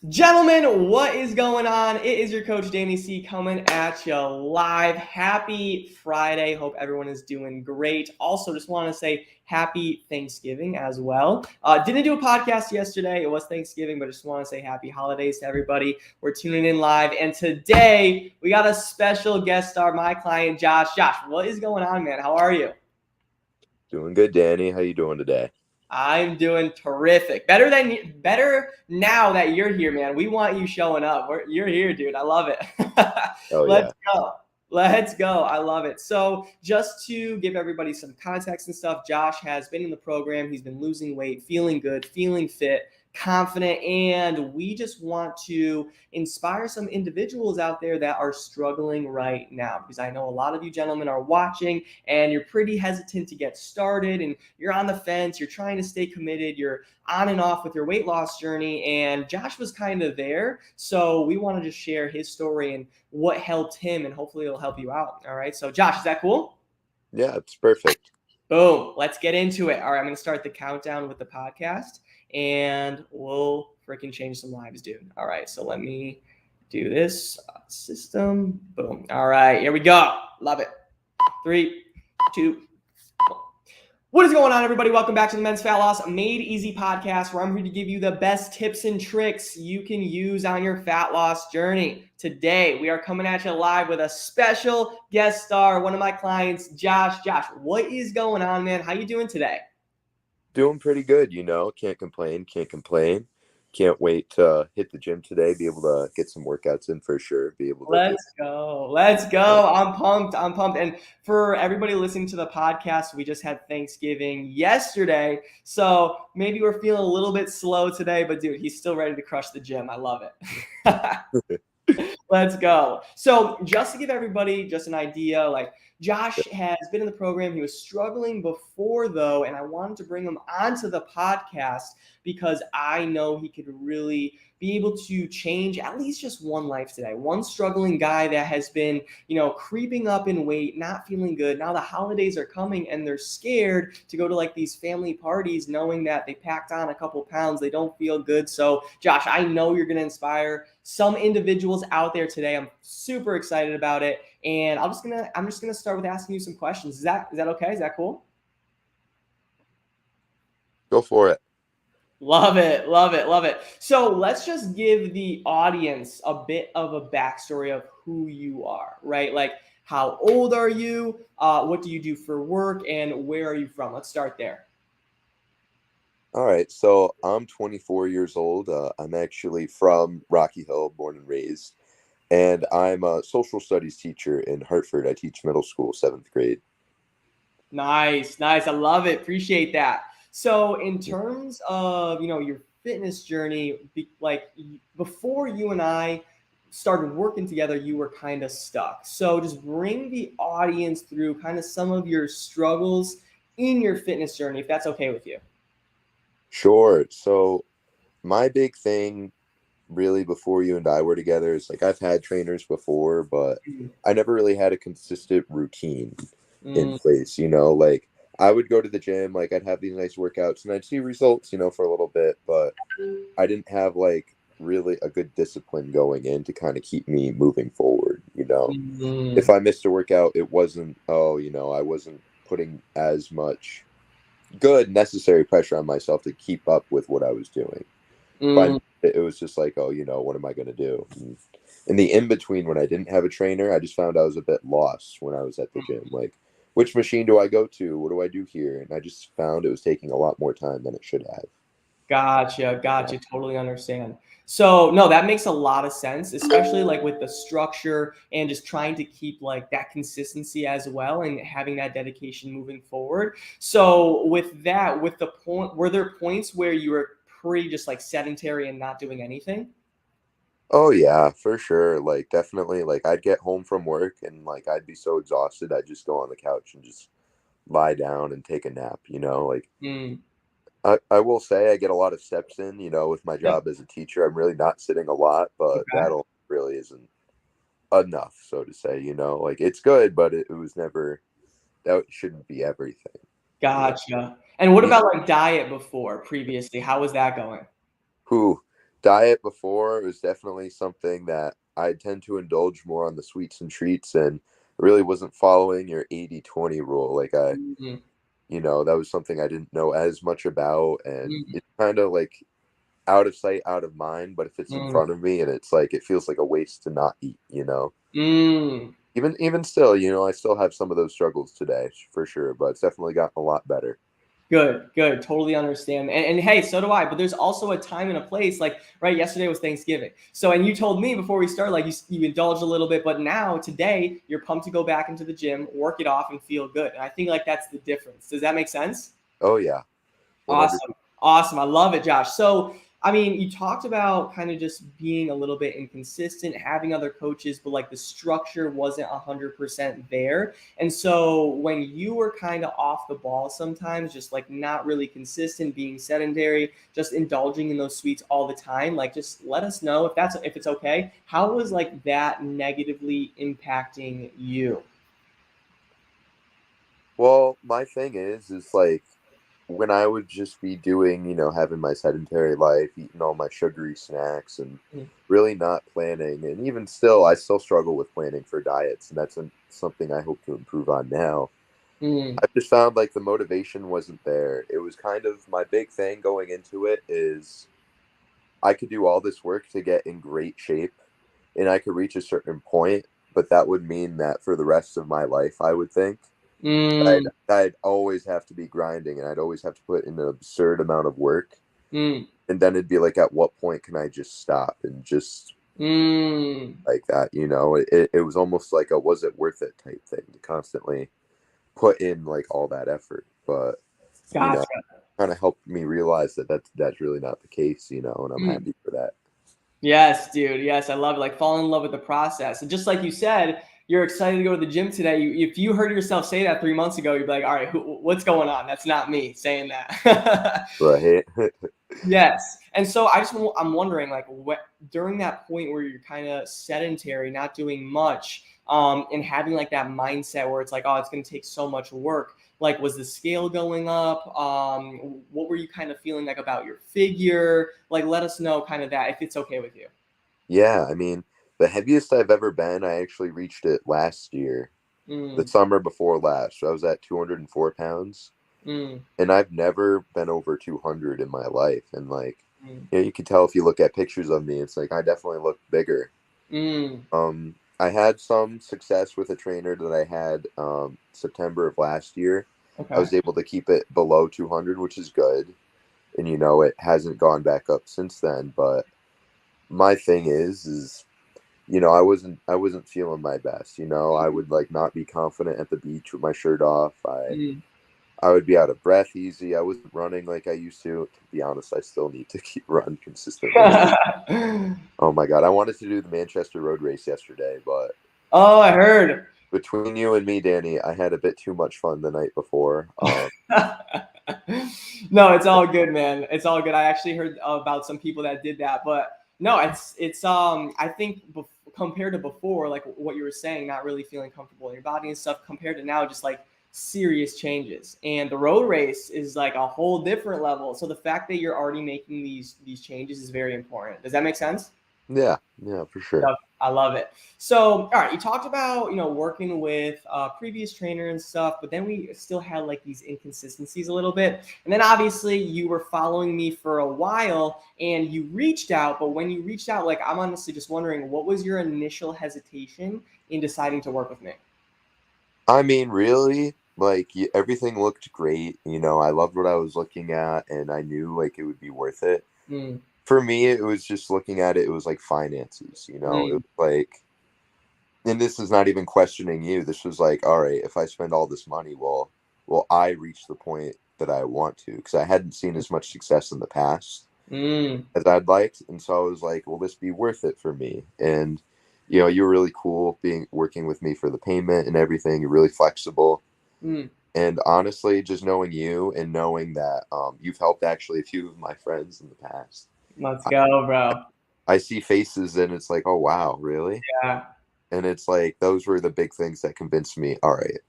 Gentlemen, what is going on? It is your coach Danny C coming at you live. Happy Friday. Hope everyone is doing great. Also, just want to say happy Thanksgiving as well. Didn't do a podcast yesterday. It was Thanksgiving, but just want to say happy holidays to everybody. We're tuning in live. And today we got a special guest star, my client, Josh. Josh, what is going on, man? How are you? Doing good, Danny. How you doing today? I'm doing terrific. Better now that you're here, man. We want you showing up. You're here, dude. I love it. Oh Let's yeah. go. Let's go. I love it. So, just to give everybody some context and stuff, Josh has been in the program. He's been losing weight, feeling good, feeling fit, confident, and we just want to inspire some individuals out there that are struggling right now, because I know a lot of you gentlemen are watching and you're pretty hesitant to get started and you're on the fence, you're trying to stay committed, you're on and off with your weight loss journey, and Josh was kind of there. So we want to just share his story and what helped him, and hopefully it'll help you out. All right. So Josh, is that cool? Yeah, it's perfect. Boom. Let's get into it. All right. I'm going to start the countdown with the podcast and we'll freaking change some lives, dude. All right. So let me do this system. Boom. All right. Here we go. Love it. 3, 2, what is going on, everybody? Welcome back to the Men's Fat Loss Made Easy podcast, where I'm here to give you the best tips and tricks you can use on your fat loss journey. Today, we are coming at you live with a special guest star, one of my clients, Josh. Josh, what is going on, man? How you doing today? Doing pretty good, Can't complain. Can't wait to hit the gym today, be able to get some workouts in for sure, be able to do Let's go. Let's go. I'm pumped. I'm pumped. And for everybody listening to the podcast, we just had Thanksgiving yesterday. So maybe we're feeling a little bit slow today, but dude, he's still ready to crush the gym. I love it. Let's go. So just to give everybody just an idea, like Josh has been in the program. He was struggling before though, and I wanted to bring him onto the podcast because I know he could really be able to change at least just one life today. One struggling guy that has been, creeping up in weight, not feeling good. Now the holidays are coming and they're scared to go to like these family parties knowing that they packed on a couple pounds, they don't feel good. So Josh, I know you're going to inspire some individuals out there today. I'm super excited about it. And I'm just gonna start with asking you some questions. Is that okay? Is that cool? Go for it. Love it, love it, love it. So let's just give the audience a bit of a backstory of who you are, right? Like, how old are you? What do you do for work? And where are you from? Let's start there. All right, so I'm 24 years old. I'm actually from Rocky Hill, born and raised, and I'm a social studies teacher in Hartford. I teach middle school, 7th grade. Nice, nice. I love it. Appreciate that. So, in terms of your fitness journey, before you and I started working together, you were kind of stuck. So, just bring the audience through kind of some of your struggles in your fitness journey, if that's okay with you. Sure. So my big thing really before you and I were together is like I've had trainers before, but I never really had a consistent routine in Mm, place, like I would go to the gym, like I'd have these nice workouts and I'd see results, for a little bit, but I didn't have like really a good discipline going in to kind of keep me moving forward. If mm, I missed a workout, it wasn't, I wasn't putting as much good necessary pressure on myself to keep up with what I was doing. If I mm. it was just like, oh, what am I going to do? And in the in between, when I didn't have a trainer, I just found I was a bit lost when I was at the gym. Like, which machine do I go to? What do I do here? And I just found it was taking a lot more time than it should have. Gotcha, gotcha. Totally understand. So no, that makes a lot of sense, especially like with the structure and just trying to keep like that consistency as well and having that dedication moving forward. So with that, with the point, were there points where you were pretty just like sedentary and not doing anything? Oh yeah, for sure. Like definitely. Like I'd get home from work and like I'd be so exhausted, I'd just go on the couch and just lie down and take a nap. Like Mm, I will say I get a lot of steps in, with my yep. job as a teacher. I'm really not sitting a lot, but Okay. that really isn't enough, so to say. Like it's good, but it was never, that shouldn't be everything, you know. Gotcha. And what You, about like diet before previously? How was that going? who? Diet before was definitely something that I tend to indulge more on the sweets and treats, and really wasn't following your 80-20 rule. Like Mm, that was something I didn't know as much about, and mm, it's kind of like out of sight, out of mind. But if it's in mm, front of me, and it's like it feels like a waste to not eat. mm. Even still, I still have some of those struggles today for sure, but it's definitely gotten a lot better. Good, good. Totally understand. And hey, so do I. But there's also a time and a place. Like, right, yesterday was Thanksgiving. So, and you told me before we started, like, you indulged a little bit, but now, today, you're pumped to go back into the gym, work it off, and feel good. And I think, like, that's the difference. Does that make sense? Oh yeah, 100. Awesome. Awesome. I love it, Josh. So, I mean, you talked about kind of just being a little bit inconsistent, having other coaches, but like the structure wasn't 100% there. And so, when you were kind of off the ball sometimes, just like not really consistent, being sedentary, just indulging in those sweets all the time, like just let us know if it's okay. How was like that negatively impacting you? Well, my thing is like when I would just be doing, having my sedentary life, eating all my sugary snacks and Mm, really not planning. And even still, I still struggle with planning for diets. And that's something I hope to improve on now. mm, I just found like the motivation wasn't there. It was kind of my big thing going into it is I could do all this work to get in great shape and I could reach a certain point, but that would mean that for the rest of my life, I would think I'd, mm, I'd always have to be grinding and I'd always have to put in an absurd amount of work. mm, And then it'd be like, at what point can I just stop and just mm. like that? It was almost like a was it worth it type thing to constantly put in like all that effort. But, you know, Gotcha. kind of helped me realize that that's really not the case, and I'm Mm. happy for that. Yes, dude. Yes, I love it. Like fall in love with the process. And just like you said, you're excited to go to the gym today. If you heard yourself say that 3 months ago, you'd be like, all right, what's going on? That's not me saying that. Right. Yes. And so I'm wondering like what during that point where you're kind of sedentary, not doing much, and having like that mindset where it's like, oh, it's going to take so much work. Like, was the scale going up? What were you kind of feeling like about your figure? Like, let us know kind of that if it's okay with you. Yeah. I mean, the heaviest I've ever been, I actually reached it last year, the Mm, summer before last. So I was at 204 pounds. mm, And I've never been over 200 in my life. And like, mm, you can tell if you look at pictures of me, it's like I definitely look bigger. mm. I had some success with a trainer that I had September of last year. I Okay. was able to keep it below 200, which is good. And it hasn't gone back up since then. But my thing is I wasn't feeling my best. I would like not be confident at the beach with my shirt off. Mm. I would be out of breath easy. I wasn't running like I used to. To be honest, I still need to keep running consistently. Oh my god, I wanted to do the Manchester Road Race yesterday, but Oh, I heard. between you and me, Danny, I had a bit too much fun the night before. No, it's all good, man. It's all good. I actually heard about some people that did that, but no, it's I think compared to before, like what you were saying, not really feeling comfortable in your body and stuff, compared to now, just like serious changes. And the road race is like a whole different level. So the fact that you're already making these changes is very important. Does that make sense? Yeah, yeah, for sure. Yep, I love it. So, all right, you talked about working with previous trainer and stuff, but then we still had like these inconsistencies a little bit, and then obviously you were following me for a while, and you reached out. But when you reached out, like I'm honestly just wondering, what was your initial hesitation in deciding to work with me? I mean, really, like everything looked great. I loved what I was looking at, and I knew like it would be worth it. Mm, For me, it was just looking at it. It was like finances. It was mm, like, and this is not even questioning you. This was like, all right, if I spend all this money, will I reach the point that I want to? Because I hadn't seen as much success in the past mm, as I'd liked, and so I was like, will this be worth it for me? And you were really cool being working with me for the payment and everything. You're really flexible, mm. and honestly, just knowing you and knowing that you've helped actually a few of my friends in the past. Let's I, go, bro. I see faces and it's like, oh wow, really? Yeah. And it's like those were the big things that convinced me, all right,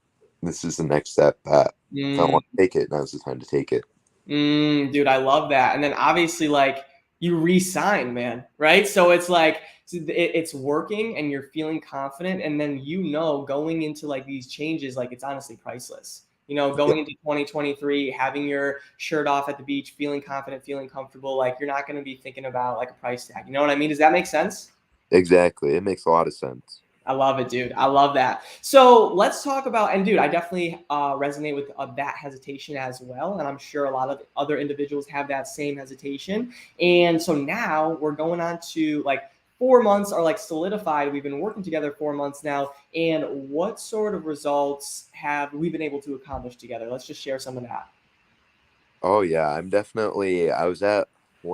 this is the next step that if I Mm. want to take it, now's the time to take it. Dude, I love that. And then obviously, like, you re-sign, man, right? So it's like it's working and you're feeling confident, and then going into like these changes, like it's honestly priceless. Yeah, Going into 2023, having your shirt off at the beach, feeling confident, feeling comfortable, like you're not going to be thinking about like a price tag. You know what I mean? Does that make sense? exactly. It makes a lot of sense. I love it, dude. I love that. So let's talk about, and dude, I definitely resonate with that hesitation as well. And I'm sure a lot of other individuals have that same hesitation. And so now we're going on to like 4 months are like solidified. We've been working together 4 months now. And what sort of results have we been able to accomplish together? Let's just share some of that. Oh yeah, I was at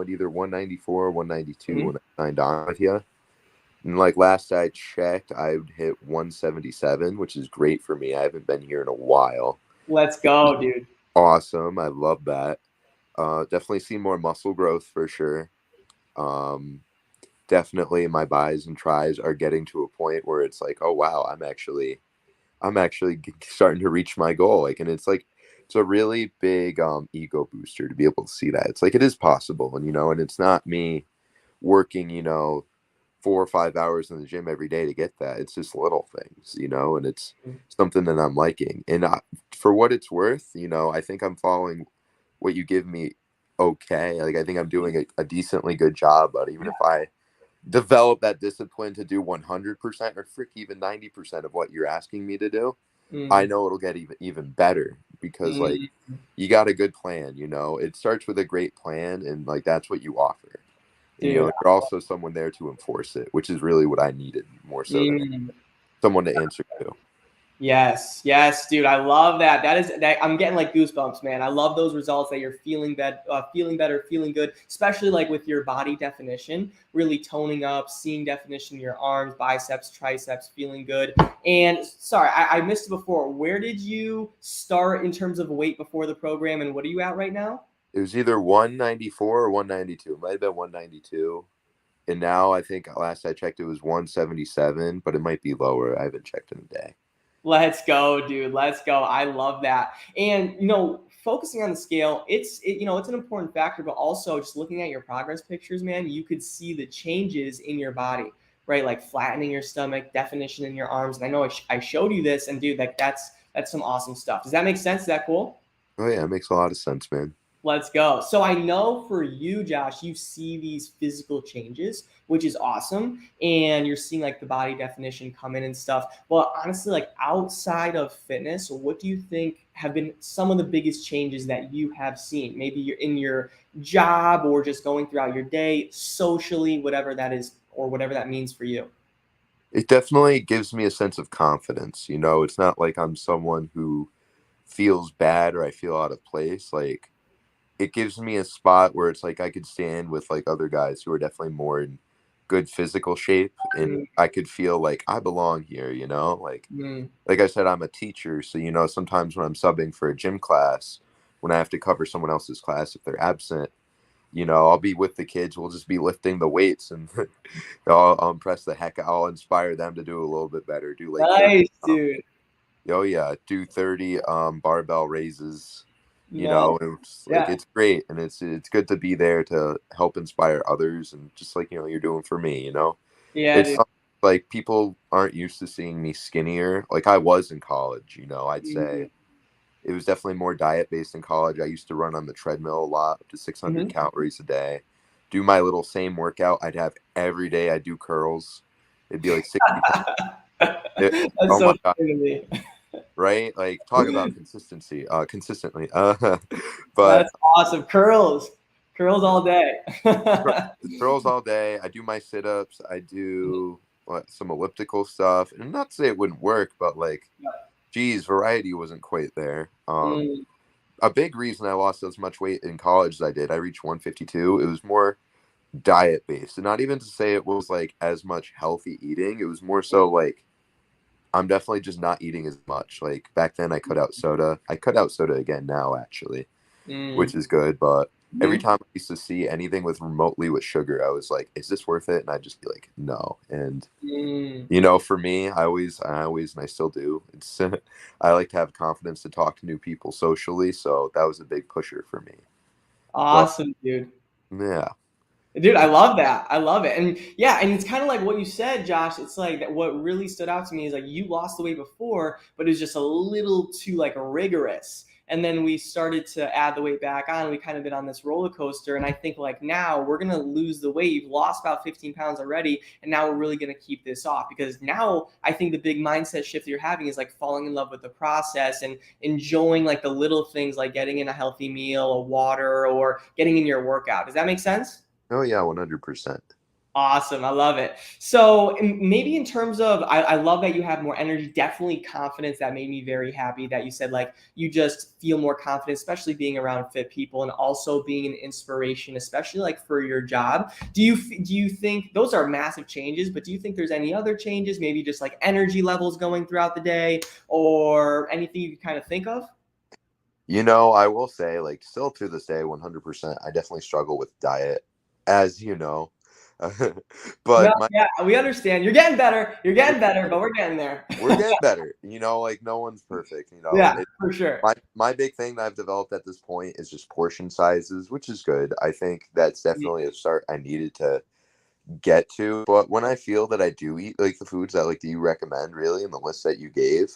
either 194 or 192 Mhm. when I signed on with you. And like last I checked, I would hit 177, which is great for me. I haven't been here in a while. Let's go, dude. Awesome. I love that. Definitely seen more muscle growth for sure. Um, Definitely my buys and tries are getting to a point where it's like, oh wow, I'm actually starting to reach my goal. Like, and it's a really big ego booster to be able to see that. It's like it is possible, and and it's not me working, 4 or 5 hours in the gym every day to get that. It's just little things, and it's something that I'm liking. And for what it's worth, I think I'm following what you give me okay. Like, I think I'm doing a decently good job, but even if I develop that discipline to do 100% or frick even 90% of what you're asking me to do, I Mm, know it'll get even better because like mm, you got a good plan, it starts with a great plan and like that's what you offer. And dude. you're also someone there to enforce it, which is really what I needed more so than Mm. someone to answer to. Yes, yes, dude. I love that. That is that. I'm getting like goosebumps, man. I love those results that you're feeling better, feeling good, especially like with your body definition, really toning up, seeing definition in your arms, biceps, triceps, feeling good. And sorry, I missed it before. Where did you start in terms of weight before the program, and what are you at right now? It was either 194 or 192. It might have been 192. And now I think last I checked it was 177, but it might be lower. I haven't checked in a day. Let's go, dude. Let's go. I love that. And focusing on the scale, it's an important factor, but also just looking at your progress pictures, man, you could see the changes in your body, right? Like flattening your stomach, definition in your arms. And I know I showed you this, and dude, like that's some awesome stuff. Does that make sense? Is that cool? Oh yeah, it makes a lot of sense, man. Let's go. So I know for you, Josh, you see these physical changes, which is awesome. And you're seeing like the body definition come in and stuff. Well, honestly, like outside of fitness, what do you think have been some of the biggest changes that you have seen? Maybe you're in your job or just going throughout your day, socially, whatever that is, or whatever that means for you. It definitely gives me a sense of confidence. It's not like I'm someone who feels bad or I feel out of place. Like it gives me a spot where it's like I could stand with like other guys who are definitely more in good physical shape and Mm, I could feel like I belong here, mm. like I said, I'm a teacher, so sometimes when I'm subbing for a gym class, when I have to cover someone else's class if they're absent, I'll be with the kids. We'll just be lifting the weights, and I'll impress the heck. I'll inspire them to do a little bit better. Do like 30. Nice, dude. Oh yeah, do 30 barbell raises. No. It's like Yeah. it's great, and it's good to be there to help inspire others, and just like you're doing for me. Yeah, It's dude. something like people aren't used to seeing me skinnier. Like I was in college. I'd say Mm-hmm. it was definitely more diet based in college. I used to run on the treadmill a lot, up to 600 Mm-hmm. calories a day. Do my little same workout I'd have every day. I'd do curls. It'd be like 60 pounds. That's Oh so my God. funny to me. Right? Like talk about consistency, consistently. But That's awesome. Curls you know, all day. curls all day. I do my sit ups. I do some elliptical stuff. And not to say it wouldn't work, but like, geez, variety wasn't quite there. Mm, A big reason I lost as much weight in college as I did, I reached 152. It was more diet based. And not even to say it was like as much healthy eating. It was more so like I'm definitely just not eating as much. Like back then I cut out soda. I cut out soda again now actually, mm, which is good, but every mhm, time I used to see anything with remotely with sugar, I was like, is this worth it? And I'd just be like, no. And mm. for me, I always, and I still do. It's I like to have confidence to talk to new people socially, so that was a big pusher for me. But Awesome, dude. yeah, Dude, I love that. I love it. And yeah, and it's kind of like what you said, Josh. It's like that what really stood out to me is like you lost the weight before, but it was just a little too like rigorous. And then we started to add the weight back on. We kind of been on this roller coaster. And I think like now we're gonna lose the weight. You've lost about 15 pounds already, and now we're really gonna keep this off because now I think the big mindset shift that you're having is like falling in love with the process and enjoying like the little things like getting in a healthy meal, a water, or getting in your workout. Does that make sense? Oh yeah, 100%. Awesome. I love it. So maybe in terms of, I love that you have more energy, definitely confidence. That made me very happy that you said like you just feel more confident, especially being around fit people and also being an inspiration, especially like for your job. Do you think those are massive changes, but do you think there's any other changes, maybe just like energy levels going throughout the day or anything you can kind of think of? I will say, like, still to this day, 100%, I definitely struggle with diet, as you know. No, But my yeah, we understand. You're getting better. You're getting better, but we're getting there. we're getting better. Like no one's perfect, Yeah, and for sure. my big thing that I've developed at this point is just portion sizes, which is good. I think that's definitely a start I needed to get to. But when I feel that I do eat like the foods that like do you recommend really in the list that you gave,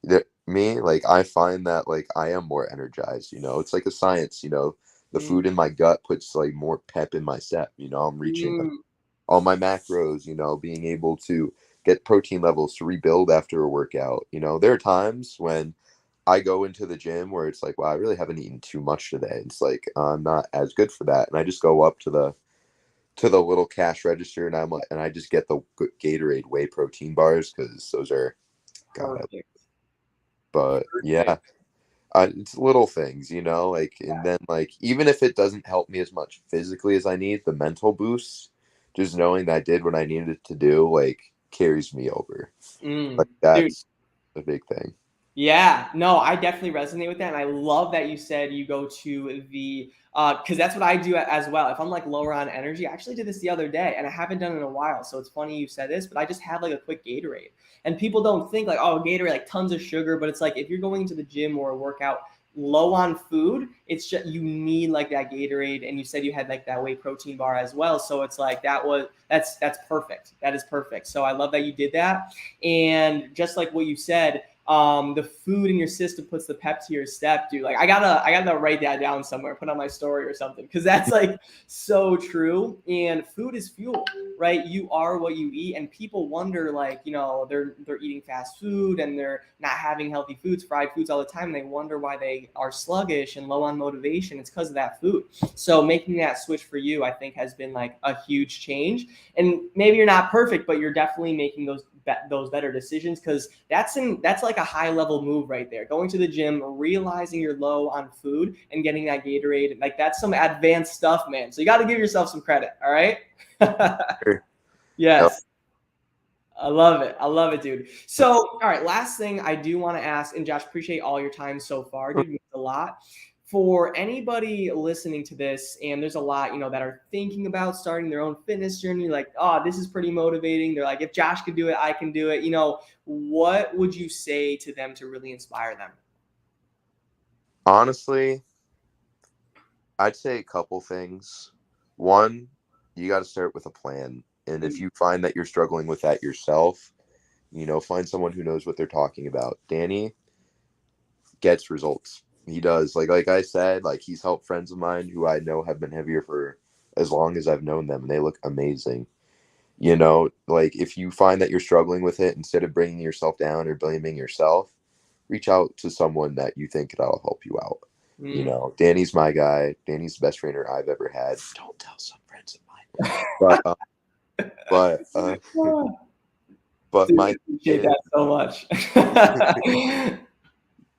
that me, like I find that like I am more energized, it's like a science, the Mm, food in my gut puts like more pep in my step, I'm reaching like mm, all my macros, being able to get protein levels to rebuild after a workout. There are times when I go into the gym where it's like, wow, I really haven't eaten too much today. It's like I'm not as good for that. And I just go up to the little cash register and I'm like, and I just get the Gatorade whey protein bars because those are God. perfect. But Perfect. yeah, it's little things, like, and then like even if it doesn't help me as much physically as I need, the mental boost, just knowing that I did what I needed to do, like carries me over. Like Dude, that's a big thing. yeah, no, I definitely resonate with that, and I love that you said you go to the because that's what I do as well. If I'm like lower on energy, I actually did this the other day, and I haven't done it in a while. So it's funny you said this, but I just had like a quick Gatorade, and people don't think like, oh, Gatorade like tons of sugar, but it's like if you're going to the gym or a workout low on food, it's just you need like that Gatorade, and you said you had like that whey protein bar as well. So it's like that's perfect. That is perfect. So I love that you did that, and just like what you said the food in your system puts the pep to your step, dude. Like I gotta write that down somewhere, put on my story or something, because that's like so true. And food is fuel, right? You are what you eat, and people wonder, like, they're eating fast food and they're not having healthy foods, fried foods all the time. And they wonder why they are sluggish and low on motivation. It's because of that food. So making that switch for you, I think, has been like a huge change. And maybe you're not perfect, but you're definitely making those better decisions because that's like a high level move right there. Going to the gym, realizing you're low on food, and getting that Gatorade, like that's some advanced stuff, man. So you got to give yourself some credit. All right. Sure. Yep. Yes. I love it. I love it, dude. So, all right, last thing I do want to ask, and Josh, appreciate all your time so far, dude. It means a lot. For anybody listening to this, and there's a lot, that are thinking about starting their own fitness journey, like, oh, this is pretty motivating. They're like, if Josh could do it, I can do it. What would you say to them to really inspire them? Honestly, I'd say a couple things. One, you got to start with a plan. And if Mm, you find that you're struggling with that yourself, find someone who knows what they're talking about. Danny gets results. He does. Like I said, like he's helped friends of mine who I know have been heavier for as long as I've known them, and they look amazing. Like if you find that you're struggling with it, instead of bringing yourself down or blaming yourself, reach out to someone that you think that'll help you out. mm. Danny's my guy. Danny's the best trainer I've ever had. Don't tell some friends of mine. But but but Dude, my I thing appreciate is, that so much.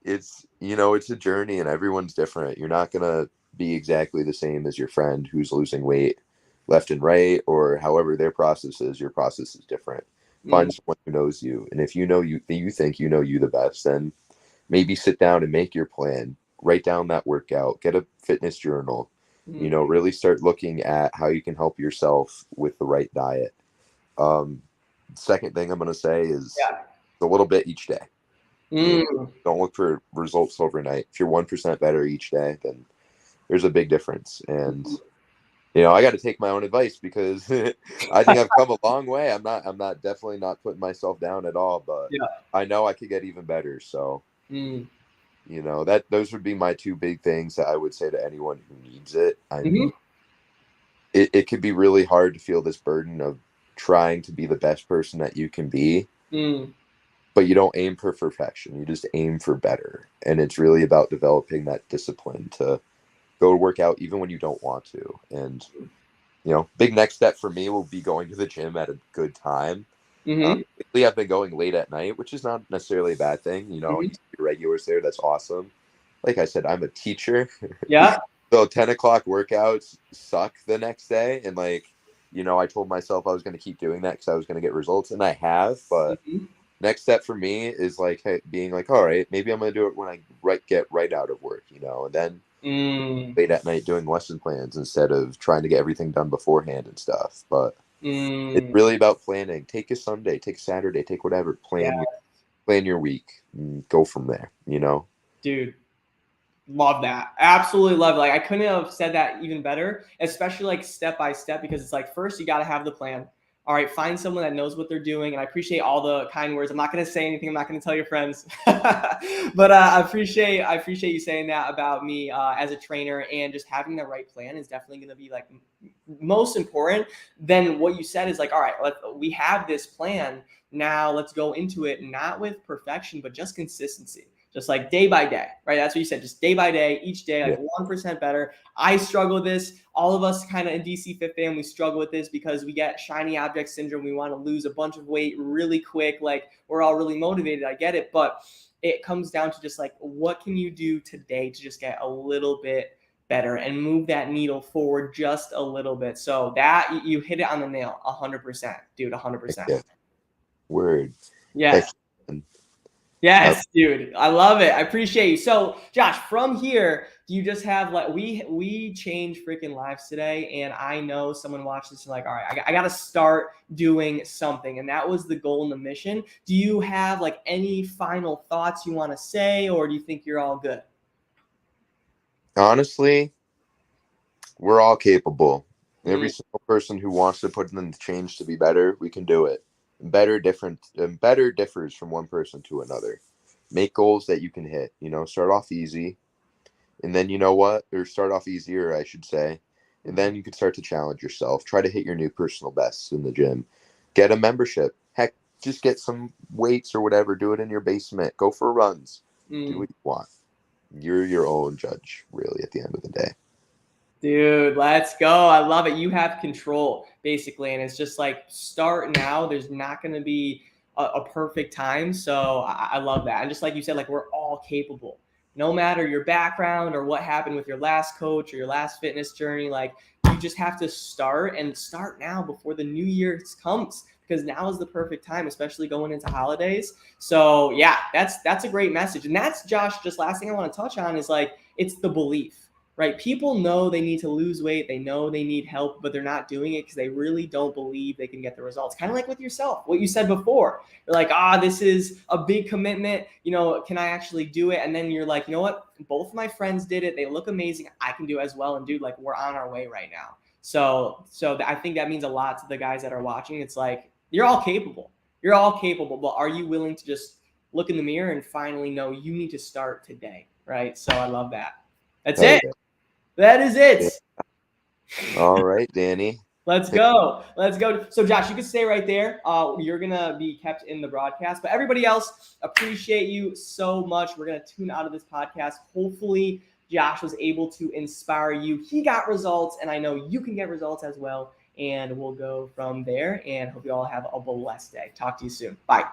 it's a journey and everyone's different. You're not gonna be exactly the same as your friend who's losing weight left and right, or however their process is. Your process is different. Mm, Find someone who knows you, and if you think you know you the best, then maybe sit down and make your plan. Write down that workout. Get a fitness journal. mm. Really start looking at how you can help yourself with the right diet. Um, Second thing I'm gonna say is Yeah. a little bit each day. You know, Mm. don't look for results overnight. If you're 1% better each day, then there's a big difference. And I got to take my own advice because I think I've come a long way. I'm not definitely not putting myself down at all, but Yeah. I know I could get even better. So, Mm. that those would be my two big things that I would say to anyone who needs it. I Hmm. mean, it could be really hard to feel this burden of trying to be the best person that you can be, Mm. but you don't aim for perfection. You just aim for better. And it's really about developing that discipline to go to work out even when you don't want to. And big next step for me will be going to the gym at a good time. Hmm. Lately, I've been going late at night, which is not necessarily a bad thing. You Hmm. see your regulars there. That's awesome. Like I said, I'm a teacher. Yeah. So 10 o'clock workouts suck the next day. And I told myself I was going to keep doing that because I was going to get results. And I have. But Hmm. next step for me is being like, all right, maybe I'm going to do it when I get right out of work, and then Mm. late at night doing lesson plans instead of trying to get everything done beforehand and stuff. But it's Mm. really about planning. Take a Sunday, take a Saturday, take whatever. Yeah, Plan your week and go from there. dude. Love that. Absolutely love it. Like I couldn't have said that even better, especially like step by step, because it's like first you got to have the plan. All right, find someone that knows what they're doing. And I appreciate all the kind words. I'm not going to say anything. I'm not going to tell your friends, but I appreciate you saying that about me as a trainer, and just having the right plan is definitely going to be like most important. Then what you said is like, all right, we have this plan. Now let's go into it, not with perfection, but just consistency, just like day by day, right? That's what you said, just day by day, each day, Yeah. like 1% better. I struggle with this. All of us kind of in DC Fit Fam, we struggle with this because we get shiny object syndrome. We want to lose a bunch of weight really quick. Like we're all really motivated. I get it. But it comes down to just like, what can you do today to just get a little bit better and move that needle forward just a little bit? So that you hit it on the nail, 100%, dude, 100%. Yeah. Word. Heck, Yes. man. Yes, dude. I love it. I appreciate you. So, Josh, from here, do you just have like we changed freaking lives today, and I know someone watched this and like, all right, I got to start doing something, and that was the goal and the mission. Do you have like any final thoughts you want to say, or do you think you're all good? Honestly, we're all capable. Every Mm. single person who wants to put in the change to be better, we can do it. Better differs from one person to another. Make goals that you can hit. Start off easy, and then or start off easier, I should say, and then you can start to challenge yourself. Try to hit your new personal bests in the gym. Get a membership. Heck, just get some weights or whatever. Do it in your basement. Go for runs. Do Mm. what you want. You're your own judge, really, at the end of the day. Dude, let's go. I love it. You have control, basically. And it's just like start now. There's not going to be a perfect time. So I love that. And just like you said, like we're all capable. No matter your background or what happened with your last coach or your last fitness journey, like you just have to start and start now before the new year comes, because now is the perfect time, especially going into holidays. So yeah, that's a great message. And that's, Josh, just last thing I want to touch on is like it's the belief, right? People know they need to lose weight. They know they need help, but they're not doing it because they really don't believe they can get the results. Kind of like with yourself, what you said before. You're like, this is a big commitment. Can I actually do it? And then you're like, you know what? Both of my friends did it. They look amazing. I can do it as well. And dude, like we're on our way right now. So I think that means a lot to the guys that are watching. It's like, you're all capable. You're all capable, but are you willing to just look in the mirror and finally know you need to start today, right? So I love that. That's Oh, it. That is it. yeah. All right, Danny. Let's go. Let's go. So, Josh, you can stay right there. You're going to be kept in the broadcast. But everybody else, appreciate you so much. We're going to tune out of this podcast. Hopefully, Josh was able to inspire you. He got results, and I know you can get results as well. And we'll go from there. And hope you all have a blessed day. Talk to you soon. Bye.